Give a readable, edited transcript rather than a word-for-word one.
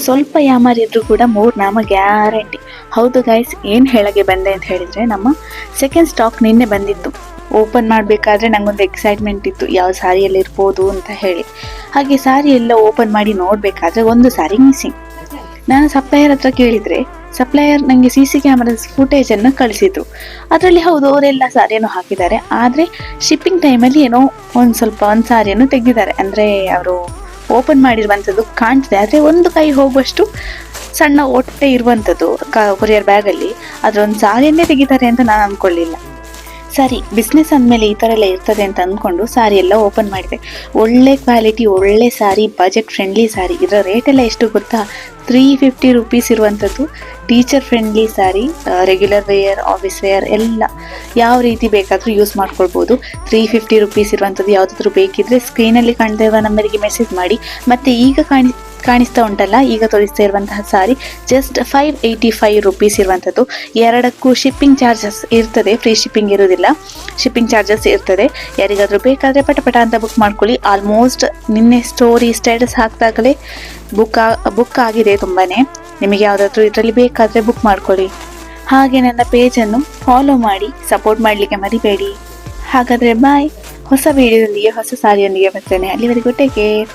ಸ್ವಲ್ಪ ಯಾಮಾರಿ ಇದ್ರೂ ಕೂಡ 3 ನಾಮ ಗ್ಯಾರಂಟಿ. ಹೌದು ಗೈಸ್, ಏನು ಹೇಳಗೆ ಬಂದೆ ಅಂತ ಹೇಳಿದರೆ, ನಮ್ಮ ಸೆಕೆಂಡ್ ಸ್ಟಾಕ್ ನಿನ್ನೆ ಬಂದಿತ್ತು. ಓಪನ್ ಮಾಡಬೇಕಾದ್ರೆ ನಂಗೊಂದು ಎಕ್ಸೈಟ್ಮೆಂಟ್ ಇತ್ತು, ಯಾವ ಸಾರಿಯಲ್ಲಿ ಇರ್ಬೋದು ಅಂತ ಹೇಳಿ. ಹಾಗೆ ಸಾರಿ ಎಲ್ಲ ಓಪನ್ ಮಾಡಿ ನೋಡಬೇಕಾದ್ರೆ ಒಂದು ಸಾರಿ ಮಿಸ್ಸಿಂಗ್. ನಾನು ಸಪ್ಲೈಯರ್ ಹತ್ರ ಕೇಳಿದರೆ ಸಪ್ಲೈಯರ್ ನನಗೆ CC ಕ್ಯಾಮರಾ ಫುಟೇಜನ್ನು ಕಳಿಸಿದ್ರು. ಅದರಲ್ಲಿ ಹೌದು, ಅವರೆಲ್ಲ ಸಾರಿಯನ್ನು ಹಾಕಿದ್ದಾರೆ, ಆದರೆ ಶಿಪ್ಪಿಂಗ್ ಟೈಮಲ್ಲಿ ಏನೋ ಒಂದು ಸಾರಿಯನ್ನು ತೆಗೆದಿದ್ದಾರೆ. ಅಂದರೆ ಅವರು ಓಪನ್ ಮಾಡಿರುವಂಥದ್ದು ಕಾಣ್ತದೆ, ಆದರೆ ಒಂದು ಕೈ ಹೋಗುವಷ್ಟು ಸಣ್ಣ ಹೊಟ್ಟೆ ಇರುವಂಥದ್ದು ಕೊರಿಯರ್ ಬ್ಯಾಗಲ್ಲಿ ಅದರ ಒಂದು ಸಾರಿಯನ್ನೇ ತೆಗಿತಾರೆ ಅಂತ ನಾನು ಅಂದ್ಕೊಳ್ಳಿಲ್ಲ. ಸರಿ, ಬಿಸ್ನೆಸ್ ಅಂದಮೇಲೆ ಈ ಥರ ಎಲ್ಲ ಇರ್ತದೆ ಅಂತ ಅಂದ್ಕೊಂಡು ಸಾರಿ ಎಲ್ಲ ಓಪನ್ ಮಾಡಿದೆ. ಒಳ್ಳೆ ಕ್ವಾಲಿಟಿ, ಒಳ್ಳೆ ಸಾರಿ, ಬಜೆಟ್ ಫ್ರೆಂಡ್ಲಿ ಸಾರಿ. ಇದರ ರೇಟ್ ಎಲ್ಲ ಎಷ್ಟು ಗೊತ್ತಾ? 350 ರುಪೀಸ್ ಇರುವಂಥದ್ದು. ಟೀಚರ್ ಫ್ರೆಂಡ್ಲಿ ಸಾರಿ, ರೆಗ್ಯುಲರ್ ವೇರ್, ಆಫೀಸ್ ವೇರ್ ಎಲ್ಲ ಯಾವ ರೀತಿ ಬೇಕಾದರೂ ಯೂಸ್ ಮಾಡ್ಕೊಳ್ಬೋದು. 350 ರುಪೀಸ್ ಇರುವಂಥದ್ದು. ಯಾವುದಾದ್ರೂ ಬೇಕಿದ್ದರೆ ಸ್ಕ್ರೀನಲ್ಲಿ ಕಾಣ್ತಾ ಇರುವ ನಂಬರಿಗೆ ಮೆಸೇಜ್ ಮಾಡಿ. ಮತ್ತು ಈಗ ಕಾಣಿಸ್ತಾ ಉಂಟಲ್ಲ, ಈಗ ತೋರಿಸ್ತಾ ಇರುವಂತಹ ಸಾರಿ ಜಸ್ಟ್ 585 ರುಪೀಸ್ ಇರುವಂಥದ್ದು. ಎರಡಕ್ಕೂ ಶಿಪ್ಪಿಂಗ್ ಚಾರ್ಜಸ್ ಇರ್ತದೆ, ಫ್ರೀ ಶಿಪ್ಪಿಂಗ್ ಇರೋದಿಲ್ಲ, ಶಿಪ್ಪಿಂಗ್ ಚಾರ್ಜಸ್ ಇರ್ತದೆ. ಯಾರಿಗಾದರೂ ಬೇಕಾದರೆ ಪಟ ಅಂತ ಬುಕ್ ಮಾಡ್ಕೊಳ್ಳಿ. ಆಲ್ಮೋಸ್ಟ್ ನಿನ್ನೆ ಸ್ಟೋರಿ ಸ್ಟೇಟಸ್ ಹಾಕಿದಾಗಲೇ ಬುಕ್ ಆಗಿದೆ ತುಂಬಾ. ನಿಮಗೆ ಯಾವುದಾದ್ರೂ ಇದರಲ್ಲಿ ಬೇಕಾದರೆ ಬುಕ್ ಮಾಡ್ಕೊಳ್ಳಿ. ಹಾಗೆ ನನ್ನ ಪೇಜನ್ನು ಫಾಲೋ ಮಾಡಿ, ಸಪೋರ್ಟ್ ಮಾಡಲಿಕ್ಕೆ ಮರಿಬೇಡಿ. ಹಾಗಾದರೆ ಬಾಯ್, ಹೊಸ ವಿಡಿಯೋದೊಂದಿಗೆ ಹೊಸ ಸಾರಿಯೊಂದಿಗೆ ಬರ್ತೇನೆ. ಅಲ್ಲಿವರೆಗೂ ಟೇಕ್ ಕೇರ್.